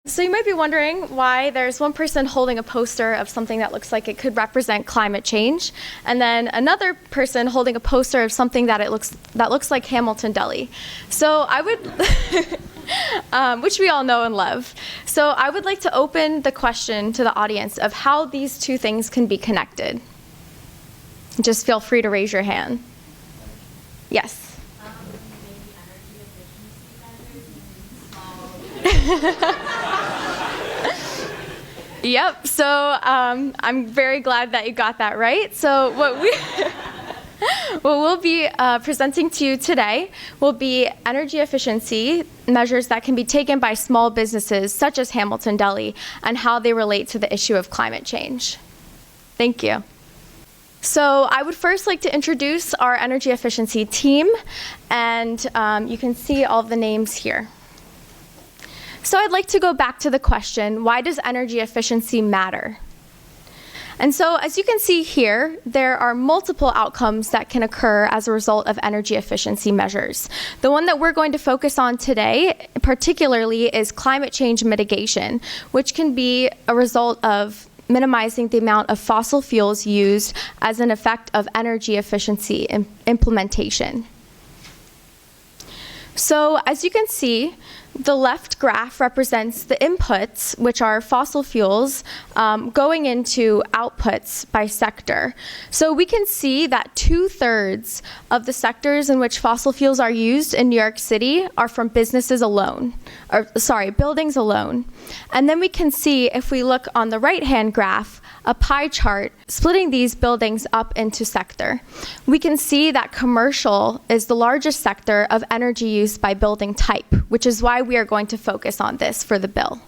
So you might be wondering why there's one person holding a poster of something that looks like it could represent climate change, and then another person holding a poster of something that looks like Hamilton Deli. So I would, which we all know and love. So I would like to open the question to the audience of how these two things can be connected. Just feel free to raise your hand. Yes. Yep, so I'm very glad that you got that right. So what we'll be presenting to you today will be energy efficiency measures that can be taken by small businesses such as Hamilton Deli and how they relate to the issue of climate change. Thank you. So I would first like to introduce our energy efficiency team, and you can see all the names here. So I'd like to go back to the question, why does energy efficiency matter? And so as you can see here, there are multiple outcomes that can occur as a result of energy efficiency measures. The one that we're going to focus on today particularly is climate change mitigation, which can be a result of minimizing the amount of fossil fuels used as an effect of energy efficiency implementation. So as you can see, the left graph represents the inputs, which are fossil fuels, going into outputs by sector. So we can see that 2/3 of the sectors in which fossil fuels are used in New York City are from buildings alone. And then we can see, if we look on the right-hand graph, a pie chart splitting these buildings up into sector. We can see that commercial is the largest sector of energy use by building type, which is why we are going to focus on this for the bill.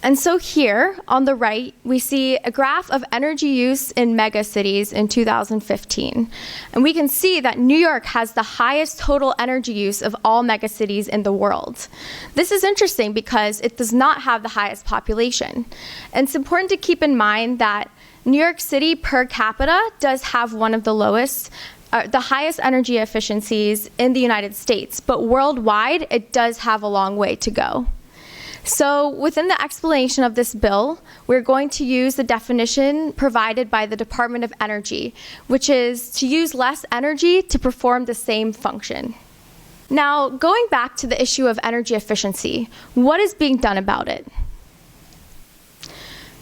And so here on the right, we see a graph of energy use in megacities in 2015. And we can see that New York has the highest total energy use of all megacities in the world. This is interesting because it does not have the highest population. And it's important to keep in mind that New York City per capita does have one of the highest energy efficiencies in the United States, but worldwide, it does have a long way to go. So within the explanation of this bill, we're going to use the definition provided by the Department of Energy, which is to use less energy to perform the same function. Now, going back to the issue of energy efficiency, what is being done about it?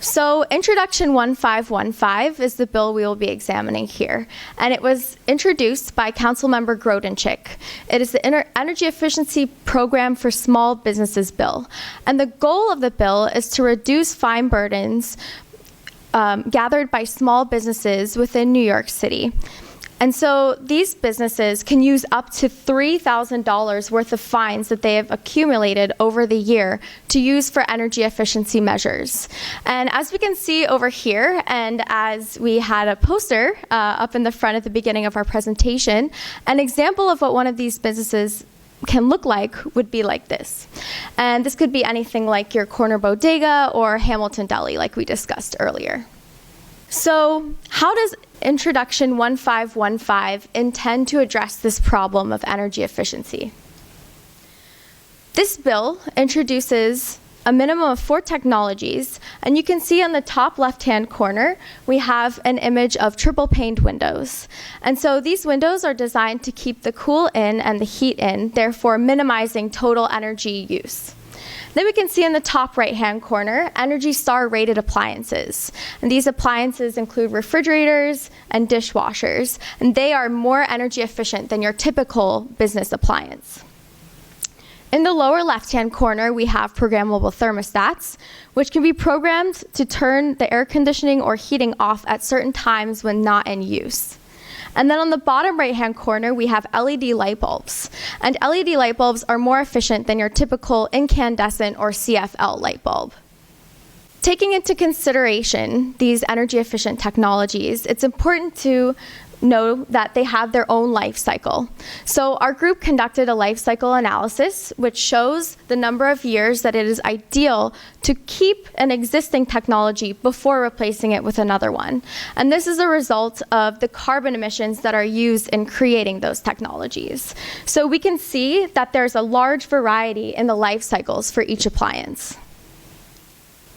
So Introduction 1515 is the bill we will be examining here, and it was introduced by Councilmember Grodenchik. It is the Energy Efficiency Program for Small Businesses bill, and the goal of the bill is to reduce fine burdens gathered by small businesses within New York City. And so these businesses can use up to $3,000 worth of fines that they have accumulated over the year to use for energy efficiency measures. And as we can see over here, and as we had a poster up in the front at the beginning of our presentation, an example of what one of these businesses can look like would be like this. And this could be anything like your corner bodega or Hamilton Deli, like we discussed earlier. So how does Introduction 1515 intend to address this problem of energy efficiency? This bill introduces a minimum of 4 technologies, and you can see on the top left-hand corner, we have an image of triple-paned windows. And so these windows are designed to keep the cool in and the heat in, therefore minimizing total energy use. Then we can see in the top right-hand corner, Energy Star rated appliances. And these appliances include refrigerators and dishwashers, and they are more energy efficient than your typical business appliance. In the lower left-hand corner, we have programmable thermostats, which can be programmed to turn the air conditioning or heating off at certain times when not in use. And then on the bottom right-hand corner, we have LED light bulbs. And LED light bulbs are more efficient than your typical incandescent or CFL light bulb. Taking into consideration these energy efficient technologies, it's important to know that they have their own life cycle. So our group conducted a life cycle analysis, which shows the number of years that it is ideal to keep an existing technology before replacing it with another one. And this is a result of the carbon emissions that are used in creating those technologies. So we can see that there's a large variety in the life cycles for each appliance.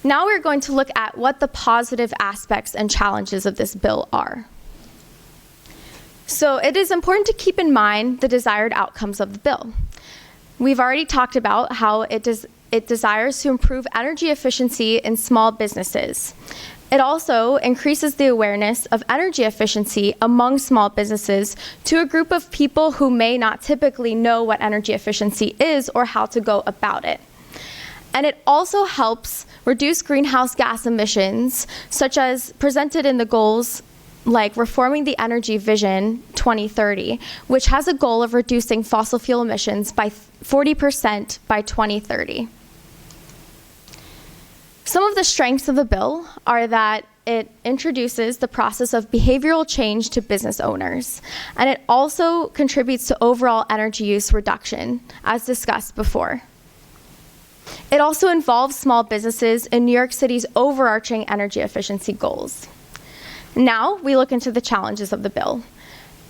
Now we're going to look at what the positive aspects and challenges of this bill are. So it is important to keep in mind the desired outcomes of the bill. We've already talked about how it desires to improve energy efficiency in small businesses. It also increases the awareness of energy efficiency among small businesses to a group of people who may not typically know what energy efficiency is or how to go about it. And it also helps reduce greenhouse gas emissions, such as presented in the goals like Reforming the Energy Vision 2030, which has a goal of reducing fossil fuel emissions by 40% by 2030. Some of the strengths of the bill are that it introduces the process of behavioral change to business owners, and it also contributes to overall energy use reduction, as discussed before. It also involves small businesses in New York City's overarching energy efficiency goals. Now we look into the challenges of the bill.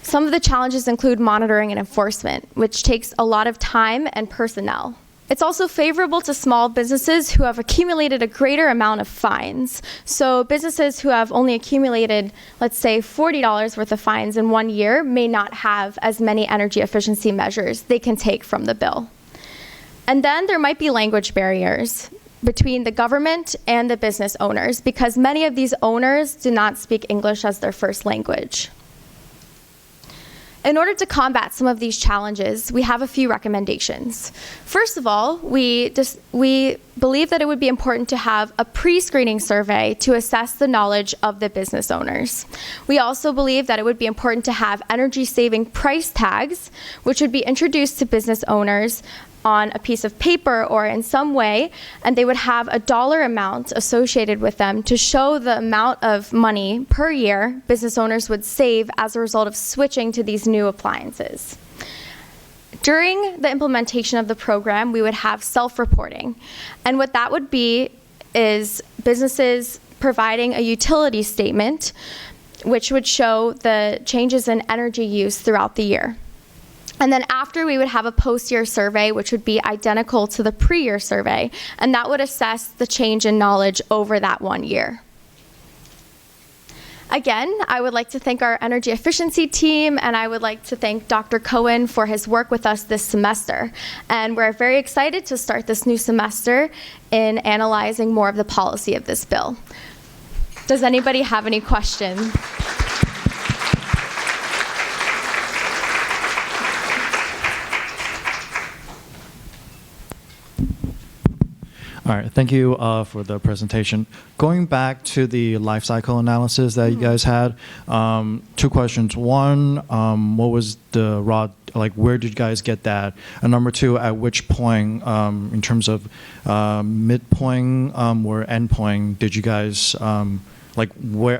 Some of the challenges include monitoring and enforcement, which takes a lot of time and personnel. It's also favorable to small businesses who have accumulated a greater amount of fines. So businesses who have only accumulated, let's say, $40 worth of fines in 1 year may not have as many energy efficiency measures they can take from the bill. And then there might be language barriers between the government and the business owners, because many of these owners do not speak English as their first language. In order to combat some of these challenges, we have a few recommendations. First of all, we believe that it would be important to have a pre-screening survey to assess the knowledge of the business owners. We also believe that it would be important to have energy-saving price tags, which would be introduced to business owners on a piece of paper or in some way, and they would have a dollar amount associated with them to show the amount of money per year business owners would save as a result of switching to these new appliances. During the implementation of the program, we would have self-reporting, and what that would be is businesses providing a utility statement which would show the changes in energy use throughout the year. And then after, we would have a post-year survey, which would be identical to the pre-year survey, and that would assess the change in knowledge over that 1 year. Again, I would like to thank our energy efficiency team, and I would like to thank Dr. Cohen for his work with us this semester. And we're very excited to start this new semester in analyzing more of the policy of this bill. Does anybody have any questions? All right, thank you for the presentation. Going back to the life cycle analysis that you guys had, 2 questions. One, what was the raw, like where did you guys get that? And number 2, at which point, in terms of midpoint or endpoint, did you guys, like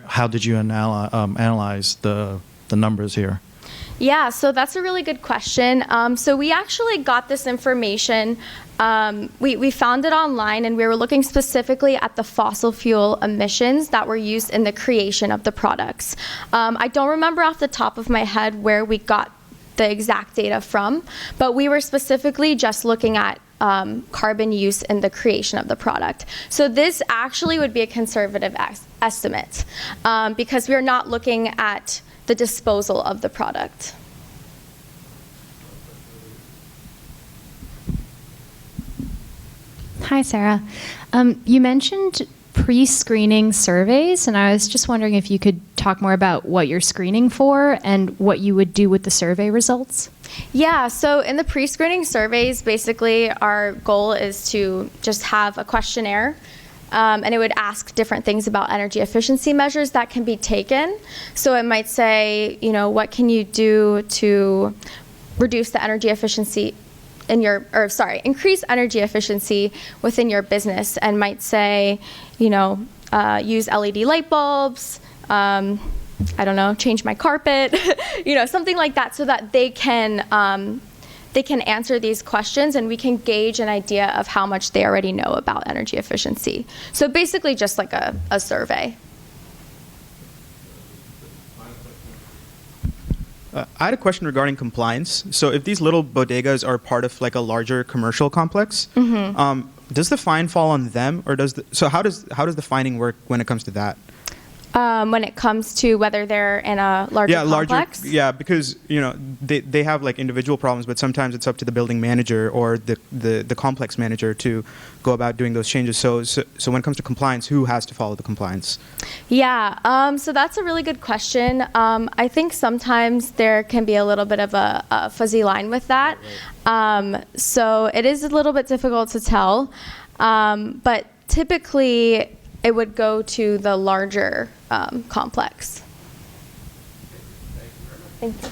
how did you analyze the numbers here? Yeah, so that's a really good question. So we actually got this information. We found it online, and we were looking specifically at the fossil fuel emissions that were used in the creation of the products. I don't remember off the top of my head where we got the exact data from, but we were specifically just looking at carbon use in the creation of the product. So this actually would be a conservative estimate because we are not looking at the disposal of the product. Hi, Sarah. You mentioned pre-screening surveys, and I was just wondering if you could talk more about what you're screening for and what you would do with the survey results. Yeah, so in the pre-screening surveys, basically our goal is to just have a questionnaire, and it would ask different things about energy efficiency measures that can be taken. So it might say, you know, what can you do to reduce the energy efficiency in your, or sorry, increase energy efficiency within your business, and might say, you know, use LED light bulbs, I don't know, change my carpet, you know, something like that, so that they can answer these questions and we can gauge an idea of how much they already know about energy efficiency. So basically just like a survey. I had a question regarding compliance. So if these little bodegas are part of like a larger commercial complex, does the fine fall on them, or how does the fining work when it comes to that? When it comes to whether they're in a larger complex? Yeah, because they have like individual problems, but sometimes it's up to the building manager or the complex manager to go about doing those changes. So when it comes to compliance, who has to follow the compliance? Yeah, so that's a really good question. I think sometimes there can be a little bit of a fuzzy line with that. So it is a little bit difficult to tell, but typically it would go to the larger complex. Thank you.